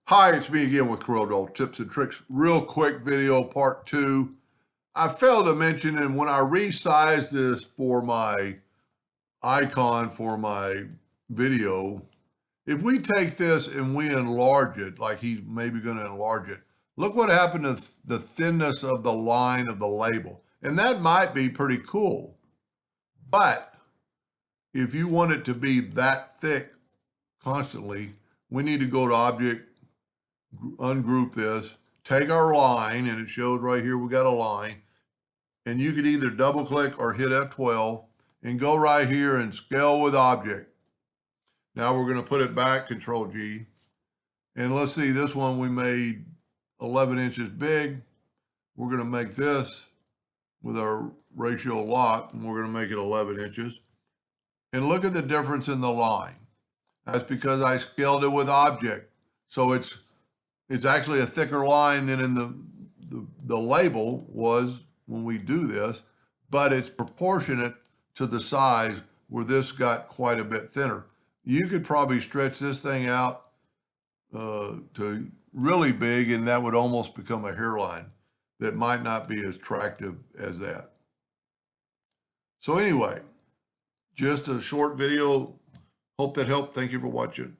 Hi, it's me again with CorelDraw Tips and Tricks. Real quick video, part 2. I failed to mention, and when I resized this for my icon for my video, if we take this and we enlarge it, like he's maybe going to enlarge it, look what happened to the thinness of the line of the label. And that might be pretty cool. But if you want it to be that thick constantly, we need to go to Object, ungroup this, take our line, and it shows right here we got a line, and you could either double click or hit F12 and go right here and scale with object. Now we're going to put it back, Control G, and let's see, this one we made 11 inches big. We're going to make this with our ratio lock, and we're going to make it 11 inches. And look at the difference in the line. That's because I scaled it with object. So it's actually a thicker line than in the label was when we do this, but it's proportionate to the size where this got quite a bit thinner. You could probably stretch this thing out to really big, and that would almost become a hairline that might not be as attractive as that. So anyway, just a short video. Hope that helped. Thank you for watching.